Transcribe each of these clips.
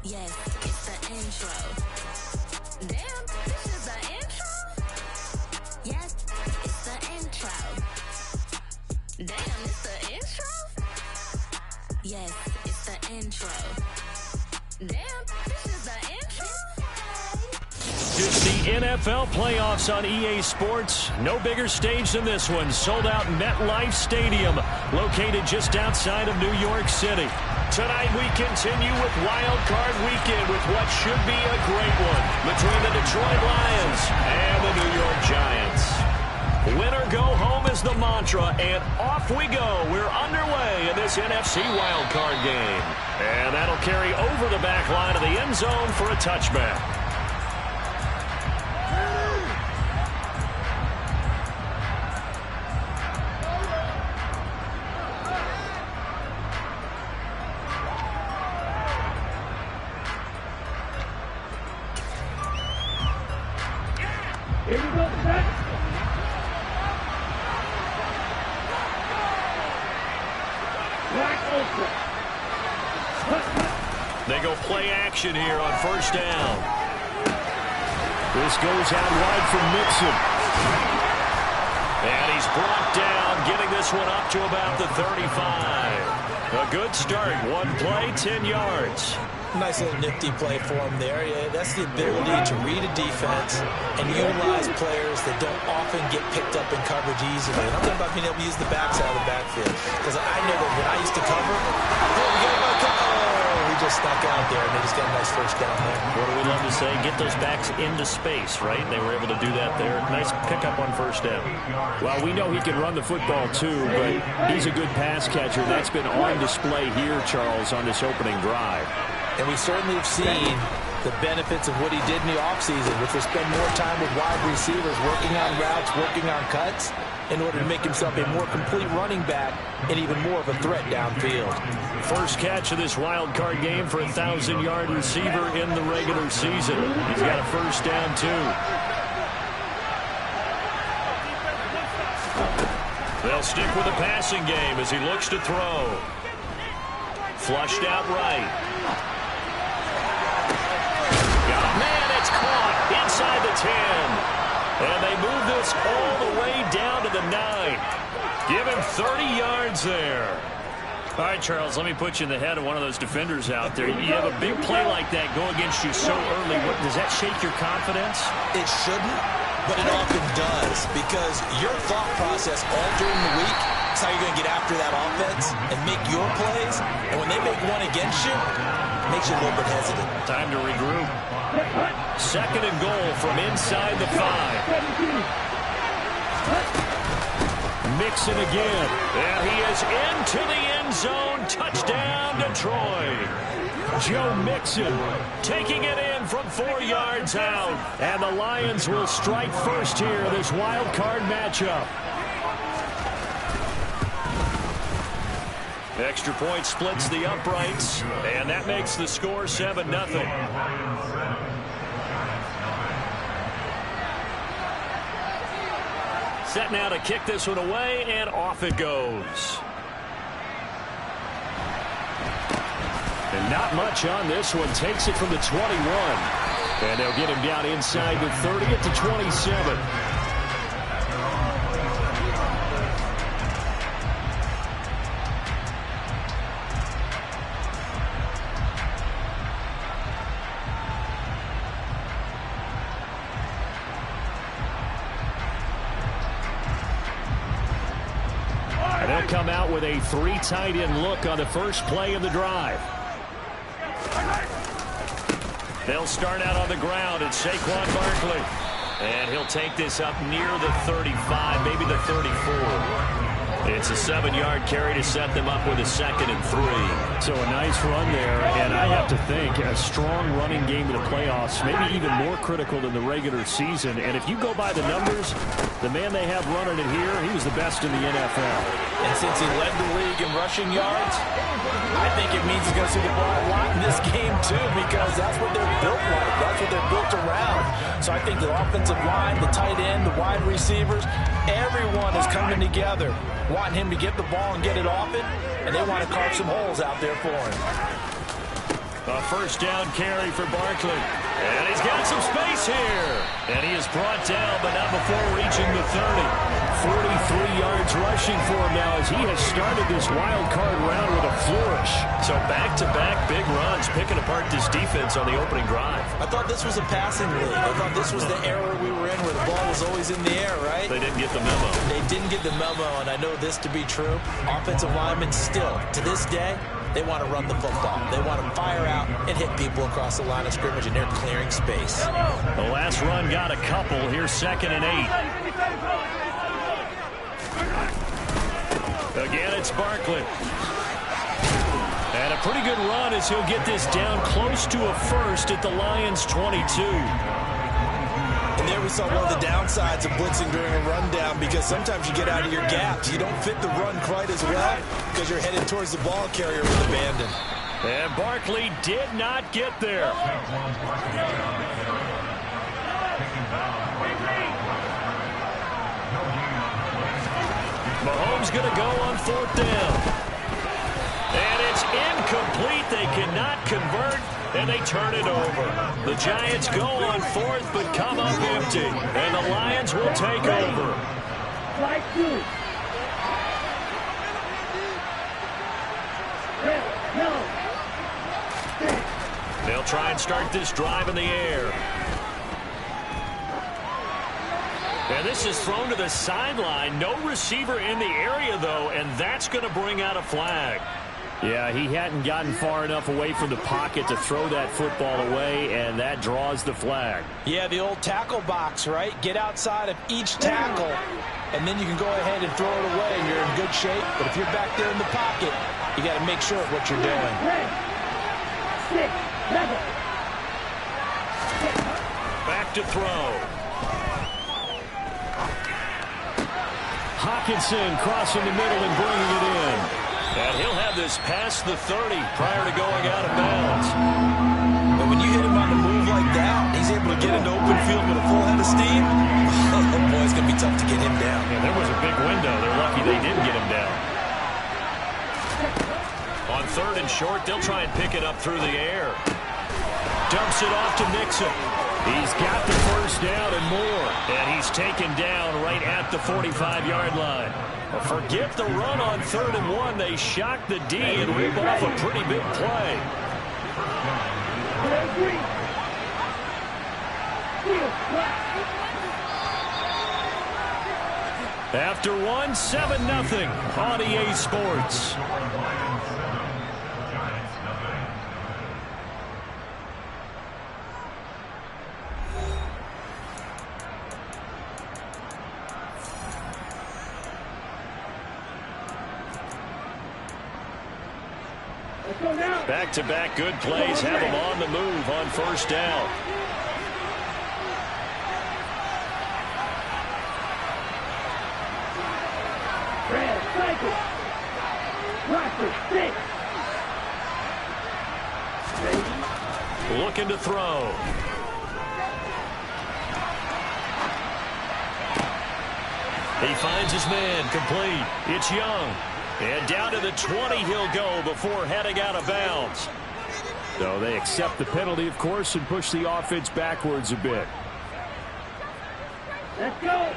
Yes, it's the intro. Damn, this is the intro? Yes, it's the intro. Damn, it's the intro? Yes, it's the intro. Damn, this is the intro? It's the NFL playoffs on EA Sports. No bigger stage than this one. Sold out MetLife Stadium, located just outside of New York City. Tonight we continue with Wild Card Weekend with what should be a great one between the Detroit Lions and the New York Giants. Win or go home is the mantra, and off we go. We're underway in this NFC Wild Card game. And that'll carry over the back line of the end zone for a touchback. Here we go, set. Black Ultra. They go play action here on first down. This goes out wide for Mixon. And he's brought down, getting this one up to about the 35. A good start. One play, 10 yards. Nice little nifty play for him there. Yeah, that's the ability to read a defense and utilize players that don't often get picked up in coverage easily. I'm talking about being able to use the backside of the backfield. Because I know that when I used to cover, he just stuck out there, and they just got a nice first down there. What do we love to say? Get those backs into space, right? They were able to do that there. Nice pickup on first down. Well, we know he can run the football too, but he's a good pass catcher. That's been on display here, Charles, on this opening drive. And we certainly have seen the benefits of what he did in the offseason, which was spend more time with wide receivers, working on routes, working on cuts, in order to make himself a more complete running back and even more of a threat downfield. First catch of this wild card game for a 1,000-yard receiver in the regular season. He's got a first down, too. They'll stick with the passing game as he looks to throw. Flushed out right. Inside the 10. And they move this all the way down to the 9. Give him 30 yards there. All right, Charles, let me put you in the head of one of those defenders out there. You have a big play like that go against you so early. Does that shake your confidence? It shouldn't, but it often does, because your thought process all during the week is how you're going to get after that offense and make your plays. And when they make one against you, it makes you a little bit hesitant. Time to regroup. Second and goal from inside the 5. Mixon again. And he is into the end zone. Touchdown, Detroit. Joe Mixon taking it in from 4 yards out. And the Lions will strike first here, this wild card matchup. Extra point splits the uprights, and that makes the score 7-0. Set now to kick this one away, and off it goes. And not much on this one. Takes it from the 21. And they'll get him down inside the 30 at the 27. Come out with a 3 tight end look on the first play of the drive. They'll start out on the ground. It's Saquon Barkley. And he'll take this up near the 35, maybe the 34. It's a 7-yard carry to set them up with a 2nd and 3. So a nice run there, and I have to think a strong running game in the playoffs, maybe even more critical than the regular season. And if you go by the numbers, the man they have running it here, he was the best in the NFL. And since he led the league in rushing yards, I think it means he's going to see the ball a lot in this game, too, because that's what they're built like. That's what they're built around. So I think the offensive line, the tight end, the wide receivers, everyone is coming together, wanting him to get the ball and get it off it, and they want to carve some holes out there for him. A first down carry for Barkley. And he's got some space here. And he is brought down, but not before reaching the 30. 43 yards rushing for him now as he has started this wild card round with a flourish. So back-to-back big runs, picking apart this defense on the opening drive. I thought this was a passing league. I thought this was the era we were in where the ball was always in the air, right? They didn't get the memo. They didn't get the memo, and I know this to be true. Offensive linemen still, to this day, they want to run the football. They want to fire out and hit people across the line of scrimmage, and they're clearing space. The last run got a couple. Here's 2nd and 8. Again, it's Barkley. And a pretty good run as he'll get this down close to a first at the Lions' 22. And there we saw one of the downsides of blitzing during a rundown, because sometimes you get out of your gaps. You don't fit the run quite as well because you're headed towards the ball carrier with abandon. And Barkley did not get there. Mahomes going to go on 4th down. And it's incomplete. They cannot convert, and they turn it over. The Giants go on 4th, but come up empty. And the Lions will take over. They'll try and start this drive in the air. And this is thrown to the sideline. No receiver in the area, though, and that's going to bring out a flag. Yeah, he hadn't gotten far enough away from the pocket to throw that football away, and that draws the flag. Yeah, the old tackle box, right? Get outside of each tackle, and then you can go ahead and throw it away, and you're in good shape. But if you're back there in the pocket, you got to make sure of what you're doing. Back to throw. Hawkinson crossing the middle and bringing it in. And he'll have this past the 30 prior to going out of bounds. But when you hit him on the move like that, he's able to get into open field with a full head of steam. Oh, boy, it's going to be tough to get him down. Yeah, there was a big window. They're lucky they didn't get him down. On 3rd and short, they'll try and pick it up through the air. Dumps it off to Mixon. He's got the first down and more. And he's taken down right at the 45-yard line. Forget the run on 3rd and 1. They shock the D and rip off a pretty big play. After 1, 7-0 on EA Sports. Back-to-back good plays have them on the move on 1st down. Looking to throw. He finds his man, complete. It's Young. And down to the 20 he'll go before heading out of bounds. So they accept the penalty, of course, and push the offense backwards a bit. Let's go.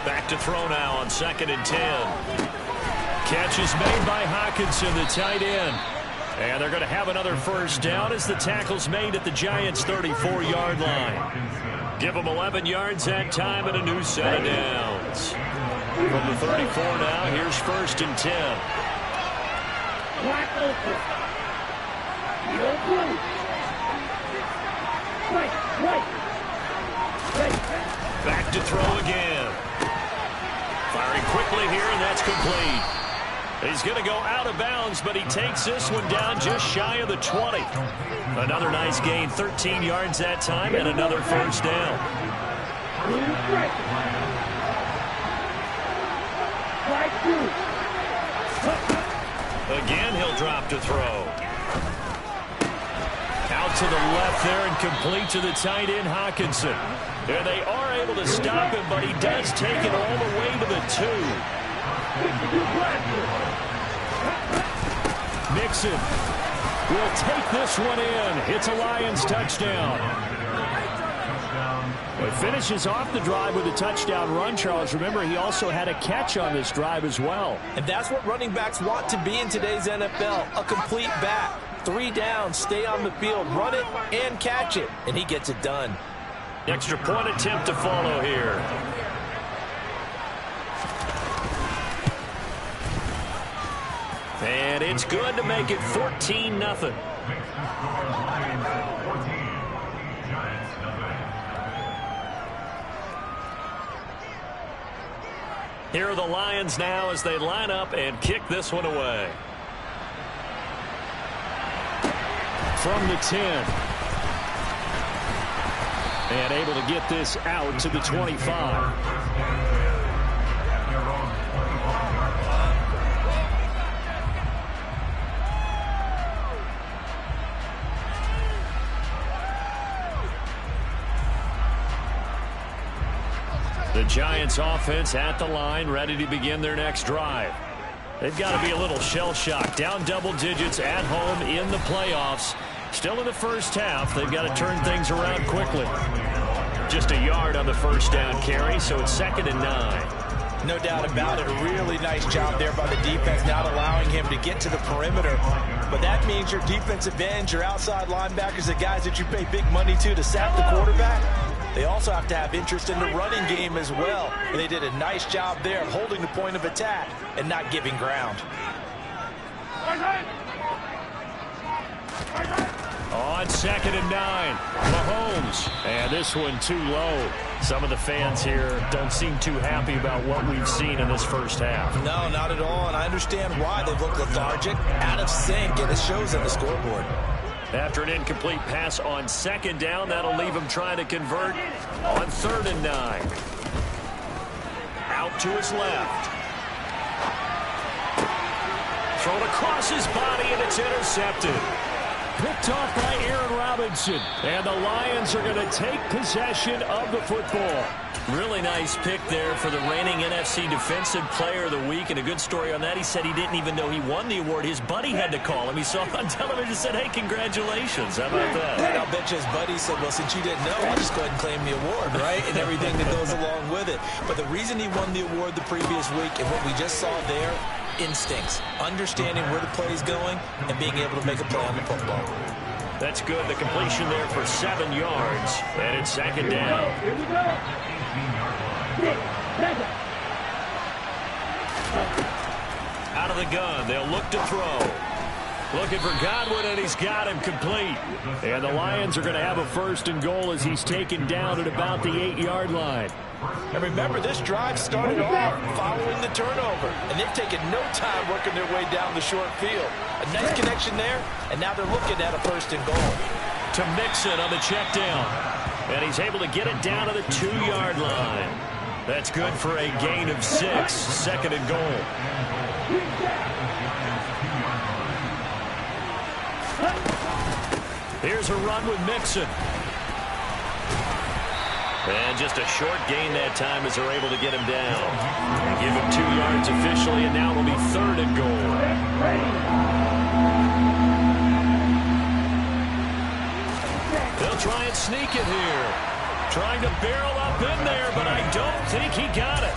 Back to throw now on 2nd and 10. Catch is made by Hawkinson, the tight end. And they're going to have another first down as the tackle's made at the Giants' 34-yard line. Give them 11 yards that time and a new set of downs. From the 34 now, here's 1st and 10. Back to throw again. Firing quickly here, and that's complete. He's going to go out of bounds, but he takes this one down just shy of the 20. Another nice gain, 13 yards that time, and another first down. Again, he'll drop to throw. Out to the left there and complete to the tight end, Hawkinson. And they are able to stop him, but he does take it all the way to the 2. Mixon will take this one in. It's a Lions touchdown. It finishes off the drive with a touchdown run, Charles. Remember, he also had a catch on this drive as well. And that's what running backs want to be in today's NFL, a complete back. 3 downs, stay on the field, run it, and catch it. And he gets it done. Extra point attempt to follow here. And it's good to make it 14-0. Here are the Lions now as they line up and kick this one away. From the 10. And able to get this out to the 25. The Giants offense at the line, ready to begin their next drive. They've got to be a little shell-shocked. Down double digits at home in the playoffs. Still in the first half. They've got to turn things around quickly. Just a yard on the first down carry, so it's 2nd and 9. No doubt about it. A really nice job there by the defense, not allowing him to get to the perimeter. But that means your defensive ends, your outside linebackers, the guys that you pay big money to sack the quarterback, they also have to have interest in the running game as well. And they did a nice job there of holding the point of attack and not giving ground. On 2nd and 9, Mahomes. And this one too low. Some of the fans here don't seem too happy about what we've seen in this first half. No, not at all. And I understand why. They look lethargic, out of sync, and it shows on the scoreboard. After an incomplete pass on 2nd down, that'll leave him trying to convert on 3rd and 9. Out to his left. Thrown across his body, and it's intercepted. Picked off by Aaron Robinson. And the Lions are going to take possession of the football. Really nice pick there for the reigning NFC Defensive Player of the Week. And a good story on that. He said he didn't even know he won the award. His buddy had to call him. He saw him on television and said, hey, congratulations. How about that? And I'll bet you his buddy said, well, since you didn't know, I'll just go ahead and claim the award, right? And everything that goes along with it. But the reason he won the award the previous week and what we just saw there, instincts, understanding where the play is going, and being able to make a play on the football. That's good. The completion there for 7 yards. And it's 2nd down. Here we go. Out of the gun. They'll look to throw. Looking for Godwin, and he's got him complete. And the Lions are going to have a 1st and goal as he's taken down at about the 8-yard line. And remember, this drive started off following the turnover. And they've taken no time working their way down the short field. A nice connection there, and now they're looking at a 1st and goal. To Mixon on the check down. And he's able to get it down to the 2-yard line. That's good for a gain of 6. 2nd and goal. Here's a run with Mixon. And just a short gain that time as they're able to get him down. Give him 2 yards officially, and now it'll be 3rd and goal. They'll try and sneak it here. Trying to barrel up in there, but I don't think he got it.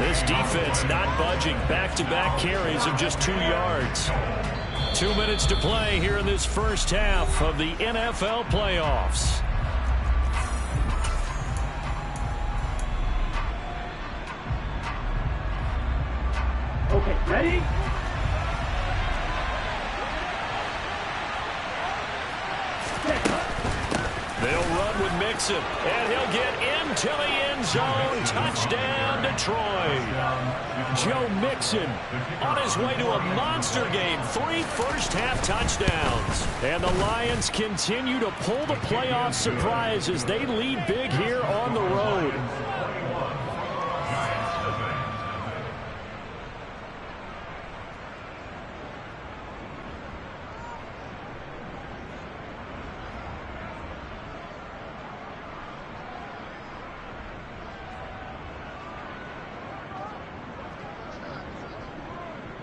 This defense not budging. Back-to-back carries of just 2 yards. 2 minutes to play here in this first half of the NFL playoffs. Okay, ready? They'll run with Mixon, and he'll get into the end zone. Touchdown, Detroit. Joe Mixon on his way to a monster game. 3 first-half touchdowns. And the Lions continue to pull the playoff surprise as they lead big here on the road.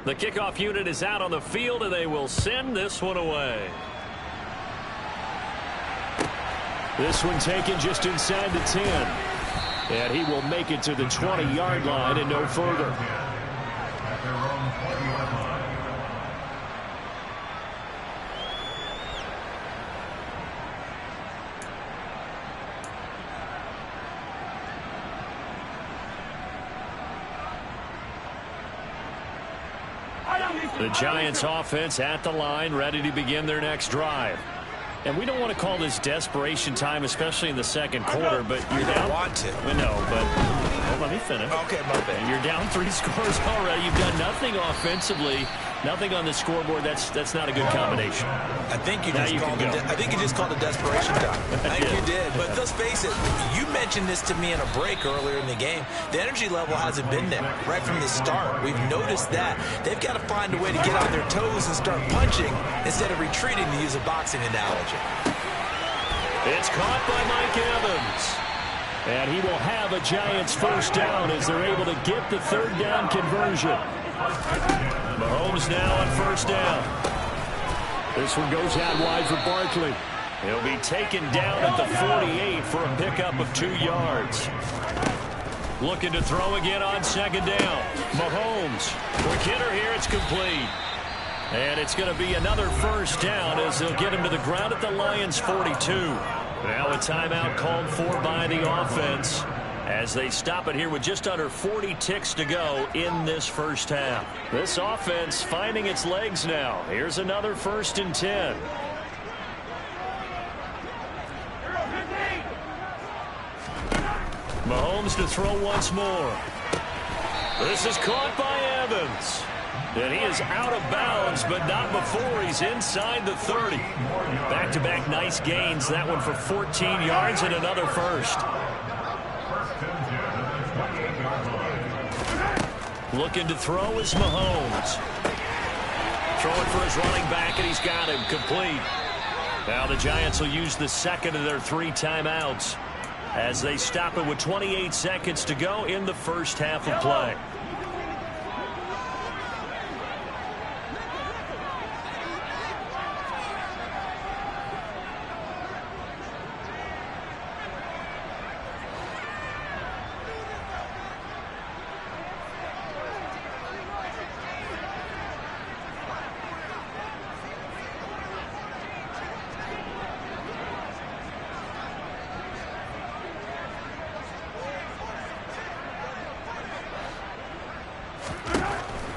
The kickoff unit is out on the field, and they will send this one away. This one taken just inside the 10. And he will make it to the 20-yard line and no further. The Giants offense at the line, ready to begin their next drive. And we don't want to call this desperation time, especially in the second quarter, but you're down. Want to. No, but let me finish. Okay, my bad. You're down 3 scores already. You've done nothing offensively, nothing on the scoreboard. That's not a good combination. I think you just called it desperation time. I think you did. But let's face it, you mentioned this to me in a break earlier in the game. The energy level hasn't been there right from the start. We've noticed that. They've got to find a way to get on their toes and start punching instead of retreating, to use a boxing analogy. It's caught by Mike Evans. And he will have a Giants first down as they're able to get the third down conversion. Mahomes now on first down. This one goes out wide for Barkley. He'll be taken down at the 48 for a pickup of 2 yards. Looking to throw again on second down. Mahomes. Quick hitter here. It's complete. And it's going to be another first down as they'll get him to the ground at the Lions' 42. Now a timeout called for by the offense as they stop it here with just under 40 ticks to go in this first half. This offense finding its legs now. Here's another 1st and 10. Mahomes to throw once more. This is caught by Evans. And he is out of bounds, but not before he's inside the 30. Back-to-back nice gains. That one for 14 yards and another first. Looking to throw is Mahomes. Throwing for his running back, and he's got him complete. Now the Giants will use the second of their 3 timeouts as they stop it with 28 seconds to go in the first half of play.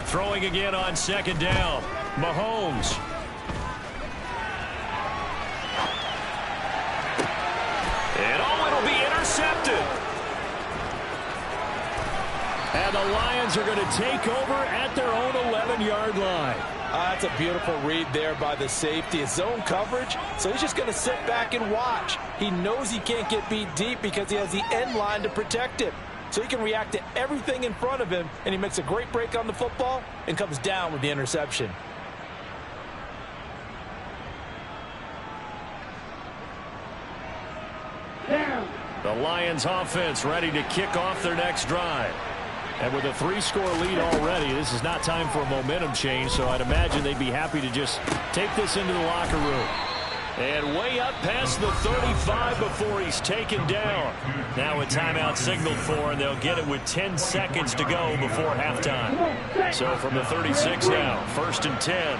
Throwing again on second down. Mahomes. And it'll be intercepted. And the Lions are going to take over at their own 11-yard line. That's a beautiful read there by the safety. It's zone coverage, so he's just going to sit back and watch. He knows he can't get beat deep because he has the end line to protect him. So he can react to everything in front of him, and he makes a great break on the football and comes down with the interception. The Lions offense ready to kick off their next drive. And with a 3-score lead already, this is not time for a momentum change, so I'd imagine they'd be happy to just take this into the locker room. And way up past the 35 before he's taken down. Now a timeout signaled for, and they'll get it with 10 seconds to go before halftime. So from the 36 now, 1st and 10.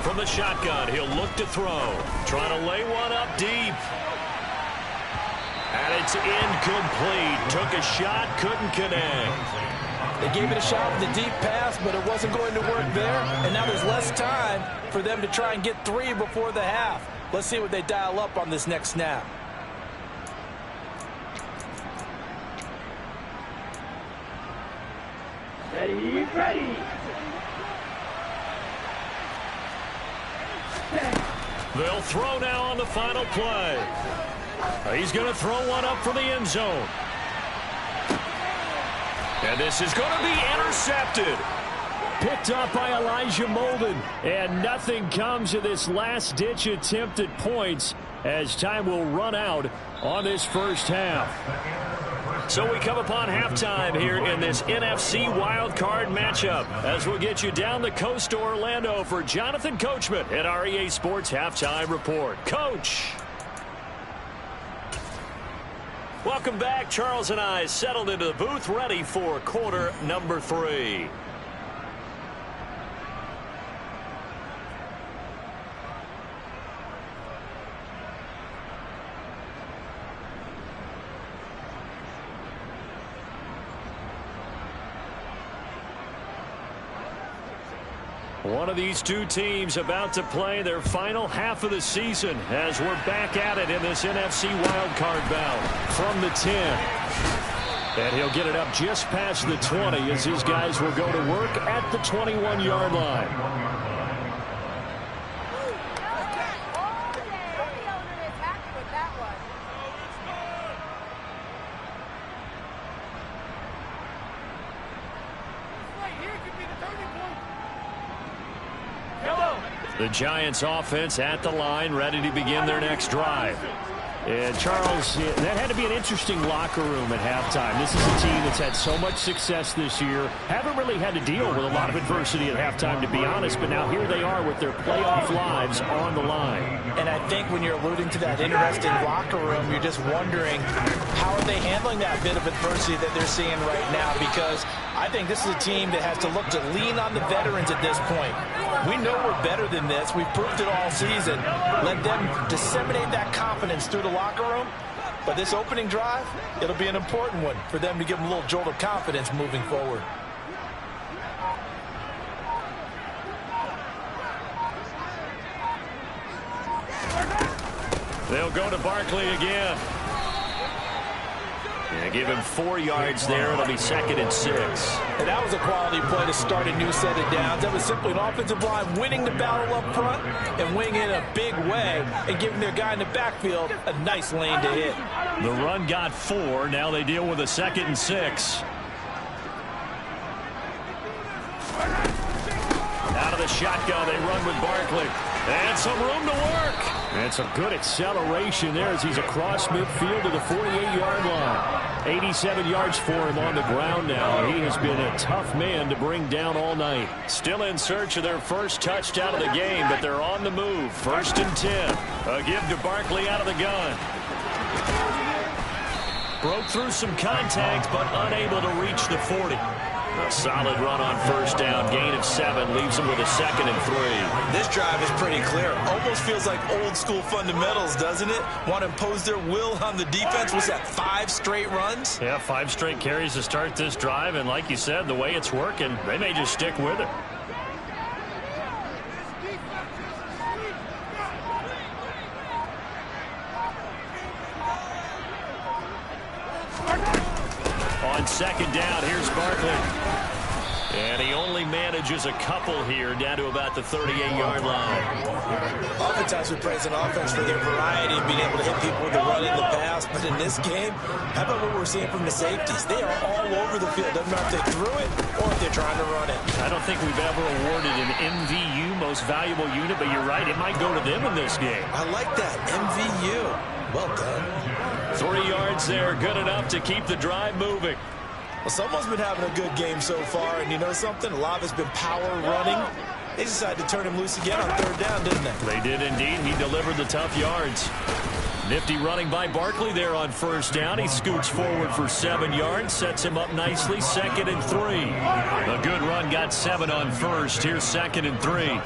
From the shotgun, he'll look to throw. Trying to lay one up deep. And it's incomplete. Took a shot, couldn't connect. They gave it a shot with a deep pass, but it wasn't going to work there. And now there's less time for them to try and get 3 before the half. Let's see what they dial up on this next snap. Ready, ready. They'll throw now on the final play. He's going to throw one up for the end zone. And this is going to be intercepted. Picked up by Elijah Molden. And nothing comes of this last-ditch attempt at points as time will run out on this first half. So we come upon halftime here in this NFC wildcard matchup as we'll get you down the coast to Orlando for Jonathan Coachman at our EA Sports Halftime Report. Coach. Welcome back. Charles and I settled into the booth ready for quarter number 3. One of these two teams about to play their final half of the season as we're back at it in this NFC wildcard bout from the 10. And he'll get it up just past the 20 as his guys will go to work at the 21-yard line. The Giants offense at the line, ready to begin their next drive. And Charles, that had to be an interesting locker room at halftime. This is a team that's had so much success this year. Haven't really had to deal with a lot of adversity at halftime, to be honest. But now here they are with their playoff lives on the line. And I think when you're alluding to that interesting locker room, you're just wondering how are they handling that bit of adversity that they're seeing right now, because I think this is a team that has to look to lean on the veterans at this point. We know we're better than this. We've proved it all season. Let them disseminate that confidence through the locker room. But this opening drive, it'll be an important one for them to give them a little jolt of confidence moving forward. They'll go to Barkley again. And give him 4 yards there. It'll be 2nd and 6. And that was a quality play to start a new set of downs. That was simply an offensive line winning the battle up front and winning in a big way and giving their guy in the backfield a nice lane to hit. The run got 4. Now they deal with a 2nd and 6. Out of the shotgun, they run with Barkley. And some room to work. And some good acceleration there as he's across midfield to the 48-yard line. 87 yards for him on the ground now. He has been a tough man to bring down all night. Still in search of their first touchdown of the game, but they're on the move. 1st and 10. A give to Barkley out of the gun. Broke through some contact, but unable to reach the 40. A solid run on 1st down. Gain of 7 leaves him with a 2nd and 3. This drive is pretty clear. Almost feels like old school fundamentals, doesn't it? Want to impose their will on the defense. Was that 5 straight runs? Yeah, 5 straight carries to start this drive. And like you said, the way it's working, they may just stick with it. On 2nd down, here's Barkley. And he only manages a couple here, down to about the 38-yard line. Oftentimes we praise an offense for their variety of being able to hit people with the run in the pass. But in this game, how about what we're seeing from the safeties? They are all over the field. Doesn't matter if they threw it or if they're trying to run it. I don't think we've ever awarded an MVU, most valuable unit, but you're right, it might go to them in this game. I like that, MVU. Well done. 3 yards there, good enough to keep the drive moving. Well, someone's been having a good game so far, and you know something? A lot of it's been power running. They decided to turn him loose again on 3rd down, didn't they? They did indeed. He delivered the tough yards. Nifty running by Barkley there on 1st down. He scoots forward for 7 yards, sets him up nicely, 2nd and 3. A good run, got 7 on 1st. Here's 2nd and 3.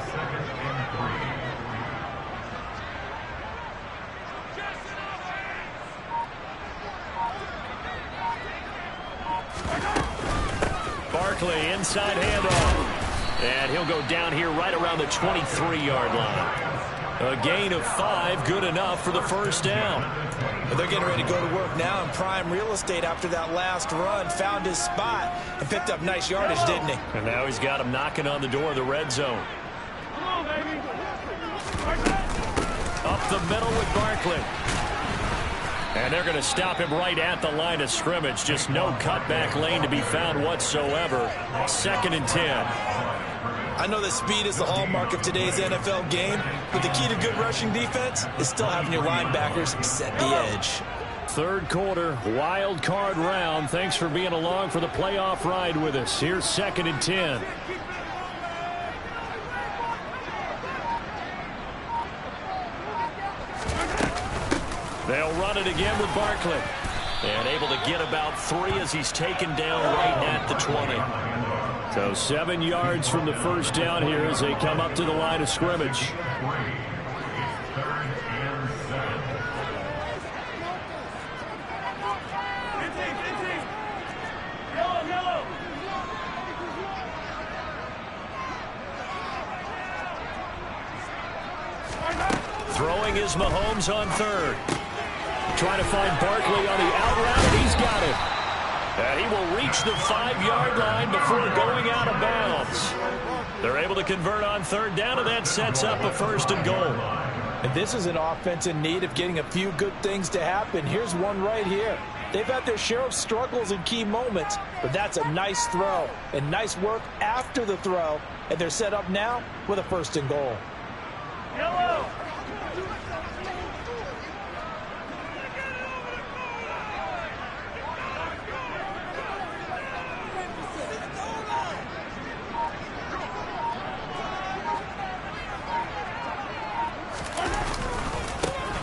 Barkley, inside handoff. And he'll go down here right around the 23-yard line. A gain of 5, good enough for the 1st down. But they're getting ready to go to work now in prime real estate after that last run. Found his spot and picked up nice yardage, didn't he? And now he's got him knocking on the door of the red zone. Up the middle with Barkley. And they're going to stop him right at the line of scrimmage. Just no cutback lane to be found whatsoever. 2nd and 10. I know that speed is the hallmark of today's NFL game, but the key to good rushing defense is still having your linebackers set the edge. Third quarter, wild card round. Thanks for being along for the playoff ride with us. Here's 2nd and 10. They'll run it again with Barkley. And able to get about 3 as he's taken down right at the 20. So 7 yards from the first down here as they come up to the line of scrimmage. Throwing is Mahomes on third. Trying to find Barkley on the out route, and he's got it. And he will reach the 5-yard line before going out of bounds. They're able to convert on third down, and that sets up a 1st and goal. And this is an offense in need of getting a few good things to happen. Here's one right here. They've had their share of struggles in key moments, but that's a nice throw and nice work after the throw. And they're set up now with a 1st and goal. Yellow.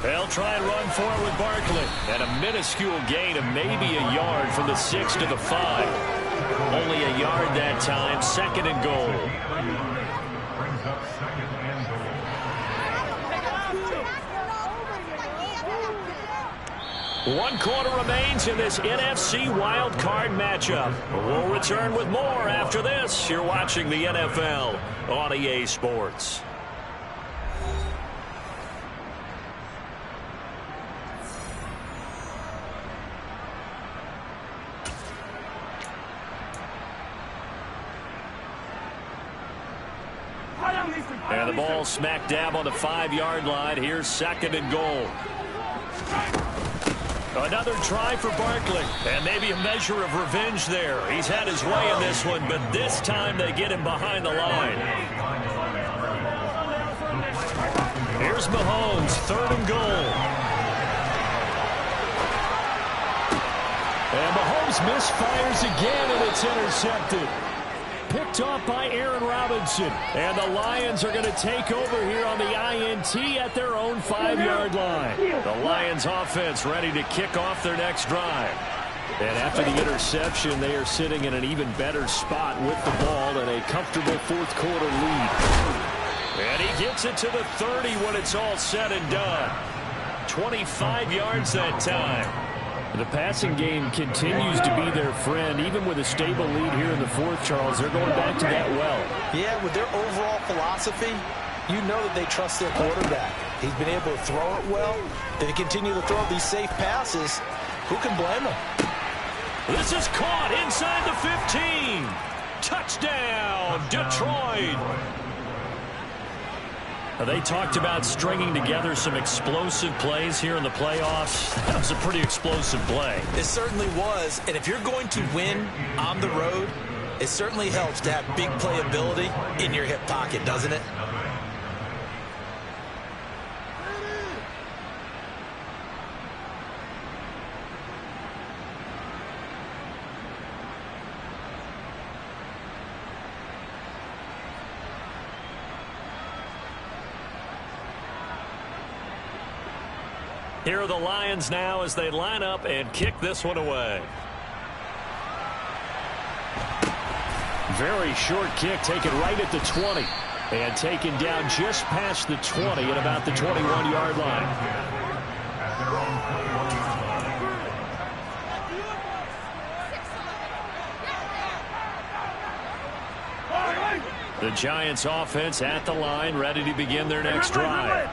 They'll try and run forward with Barkley. And a minuscule gain of maybe a yard from the 6 to the 5. Only a yard that time. 2nd and goal. One quarter remains in this NFC wild card matchup. We'll return with more after this. You're watching the NFL on EA Sports. And the ball smack dab on the 5-yard line. Here's 2nd and goal. Another try for Barkley. And maybe a measure of revenge there. He's had his way in this one, but this time they get him behind the line. Here's Mahomes, 3rd and goal. And Mahomes misfires again, and it's intercepted. Picked off by Aaron Robinson. And the Lions are going to take over here on the INT at their own 5-yard line. The Lions offense ready to kick off their next drive. And after the interception, they are sitting in an even better spot with the ball and a comfortable 4th quarter lead. And he gets it to the 30 when it's all said and done. 25 yards that time. The passing game continues to be their friend. Even with a stable lead here in the 4th, Charles, they're going back to that well. Yeah, with their overall philosophy, you know that they trust their quarterback. He's been able to throw it well. They continue to throw these safe passes. Who can blame them? This is caught inside the 15. Touchdown, Detroit. They talked about stringing together some explosive plays here in the playoffs. That was a pretty explosive play. It certainly was. And if you're going to win on the road, it certainly helps to have big playability in your hip pocket, doesn't it? Here are the Lions now as they line up and kick this one away. Very short kick taken right at the 20. And taken down just past the 20 at about the 21-yard line. The Giants offense at the line, ready to begin their next drive.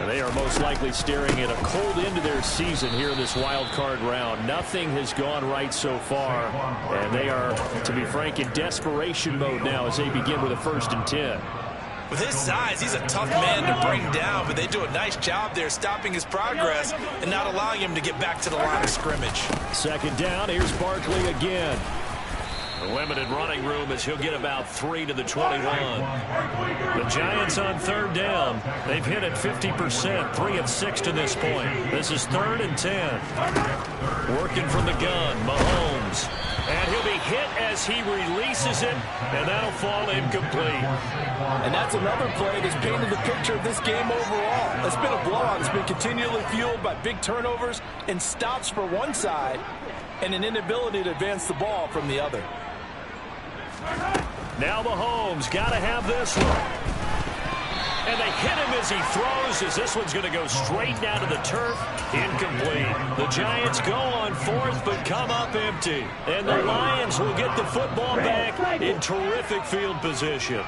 They are most likely staring at a cold end to their season here in this wild card round. Nothing has gone right so far, and they are, to be frank, in desperation mode now as they begin with a 1st and 10. With his size, he's a tough man to bring down, but they do a nice job there stopping his progress and not allowing him to get back to the line of scrimmage. 2nd down, here's Barkley again. Limited running room as he'll get about 3 to the 21. The Giants on third down. They've hit it 50%, 3 of 6 to this point. This is 3rd and 10. Working from the gun, Mahomes. And he'll be hit as he releases it, and that'll fall incomplete. And that's another play that's painted the picture of this game overall. It's been a blowout. It's been continually fueled by big turnovers and stops for one side and an inability to advance the ball from the other. Now Mahomes got to have this one. And they hit him as he throws, as this one's going to go straight down to the turf. Incomplete. The Giants go on 4th, but come up empty. And the Lions will get the football back in terrific field position.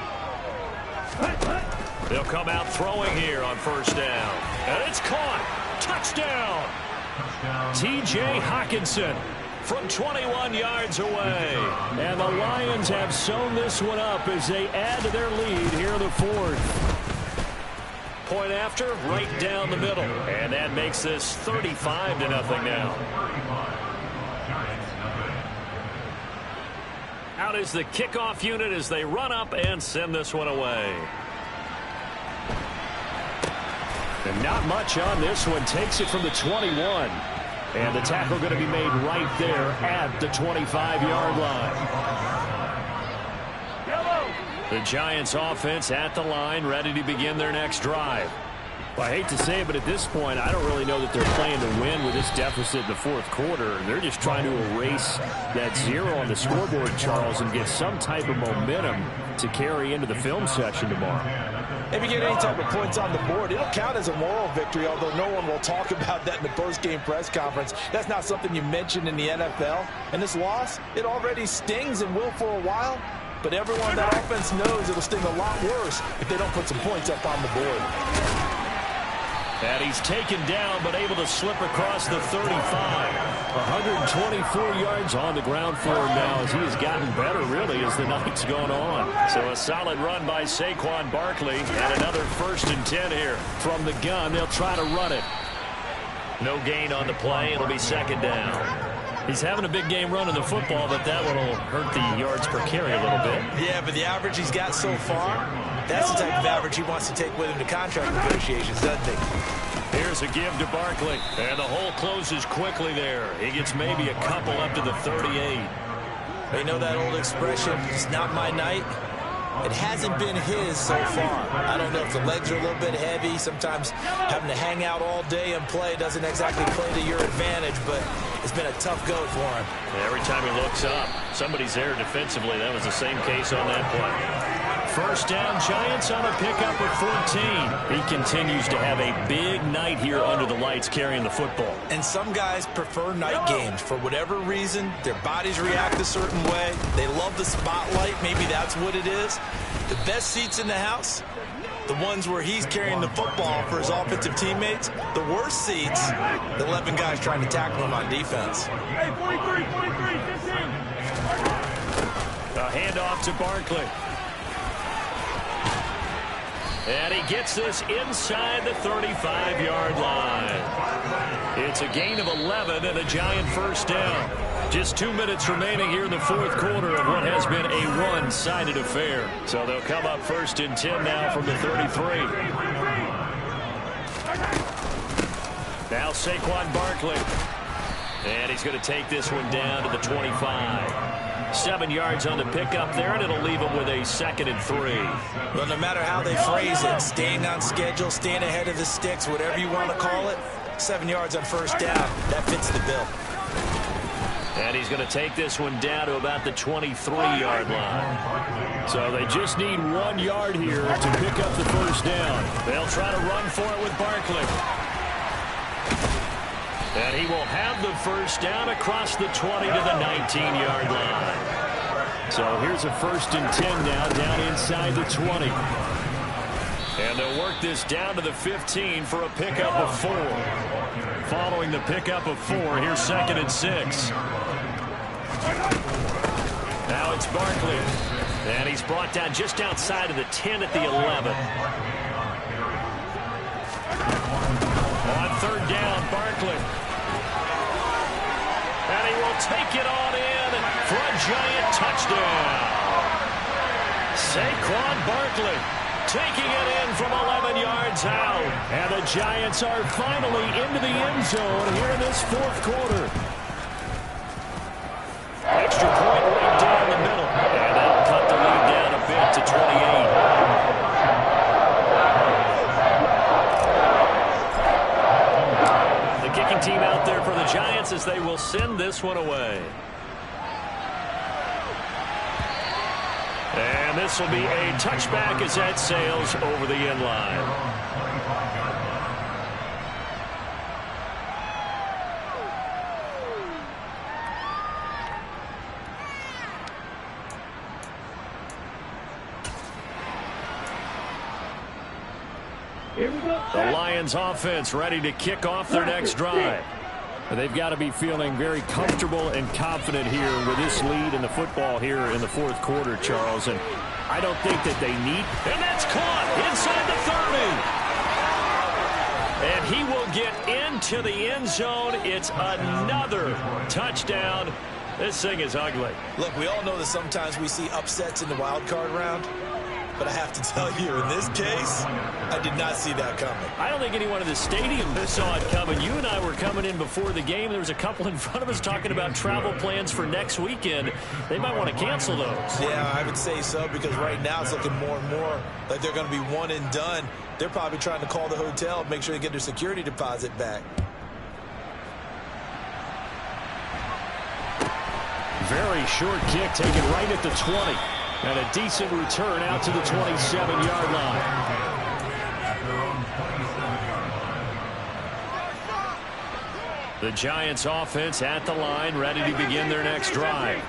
They'll come out throwing here on 1st down. And it's caught. Touchdown. T.J. Hockenson from 21 yards away. And the Lions have sewn this one up as they add to their lead here in the 4th. Point after, right down the middle. And that makes this 35 to nothing now. Out is the kickoff unit as they run up and send this one away. And not much on this one. Takes it from the 21. And the tackle going to be made right there at the 25-yard line. The Giants offense at the line, ready to begin their next drive. Well, I hate to say it, but at this point, I don't really know that they're playing to win with this deficit in the 4th quarter. They're just trying to erase that 0 on the scoreboard, Charles, and get some type of momentum to carry into the film session tomorrow. If you get any type of points on the board, it'll count as a moral victory, although no one will talk about that in the post-game press conference. That's not something you mentioned in the NFL. And this loss, it already stings and will for a while. But everyone on that offense knows it'll sting a lot worse if they don't put some points up on the board. And he's taken down, but able to slip across the 35. 124 yards on the ground for him now as he has gotten better, really, as the night's gone on. So a solid run by Saquon Barkley, and another 1st and 10 here. From the gun, they'll try to run it. No gain on the play. It'll be 2nd down. He's having a big game running the football, but that one will hurt the yards per carry a little bit. Yeah, but the average he's got so far, that's the type of average he wants to take with him to contract negotiations, doesn't he? Here's a give to Barkley, and the hole closes quickly there. He gets maybe a couple up to the 38. You know that old expression, it's not my night? It hasn't been his so far. I don't know if the legs are a little bit heavy. Sometimes having to hang out all day and play doesn't exactly play to your advantage, but it's been a tough go for him. Every time he looks up, somebody's there defensively. That was the same case on that play. 1st down, Giants on a pickup of 14. He continues to have a big night here under the lights carrying the football. And some guys prefer night games. For whatever reason, their bodies react a certain way. They love the spotlight. Maybe that's what it is. The best seats in the house, the ones where he's carrying the football for his offensive teammates. The worst seats, the 11 guys trying to tackle him on defense. Hey, 43, 15. A handoff to Barkley. And he gets this inside the 35-yard line. It's a gain of 11 and a Giant 1st down. Just 2 minutes remaining here in the 4th quarter of what has been a one-sided affair. So they'll come up 1st and 10 now from the 33. Now Saquon Barkley. And he's going to take this one down to the 25. 7 yards on the pickup there, and it'll leave him with a 2nd and 3. Well, no matter how they phrase it, staying on schedule, staying ahead of the sticks, whatever you want to call it, 7 yards on 1st down, that fits the bill. And he's going to take this one down to about the 23-yard line. So they just need 1 yard here to pick up the 1st down. They'll try to run for it with Barkley. And he will have the 1st down across the 20 to the 19-yard line. So here's a 1st and 10 now, down inside the 20. And they'll work this down to the 15 for a pickup of 4. Following the pickup of 4, here's 2nd and 6. Now it's Barkley. And he's brought down just outside of the 10 at the 11. On 3rd down, Barkley. And he will take it on in for a Giant touchdown. Saquon Barkley taking it in from 11 yards out. And the Giants are finally into the end zone here in this fourth quarter. Extra point right down the middle. And that'll cut the lead down a bit to 28. The kicking team out there for the Giants as they will send this one away. And this will be a touchback as that sails over the end line. The Lions offense ready to kick off their next drive. They've got to be feeling very comfortable and confident here with this lead in the football here in the fourth quarter, Charles. And I don't think that they need. And that's caught inside the 30. And he will get into the end zone. It's another touchdown. This thing is ugly. Look, we all know that sometimes we see upsets in the wild card round. But I have to tell you, in this case, I did not see that coming. I don't think anyone in the stadium saw it coming. You and I were coming in before the game. There was a couple in front of us talking about travel plans for next weekend. They might want to cancel those. Yeah, I would say so, because right now it's looking more and more like they're going to be one and done. They're probably trying to call the hotel, make sure they get their security deposit back. Very short kick taken right at the 20. And a decent return out to the 27-yard line. The Giants offense at the line, ready to begin their next drive.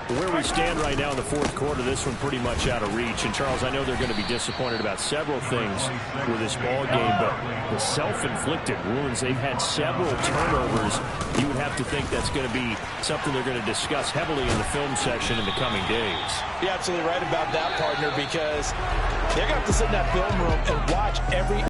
Where we stand right now in the fourth quarter, this one pretty much out of reach. And, Charles, I know they're going to be disappointed about several things with this ball game, but the self-inflicted wounds, they've had several turnovers. You would have to think that's going to be something they're going to discuss heavily in the film section in the coming days. You're absolutely right about that, partner, because they're going to have to sit in that film room and watch every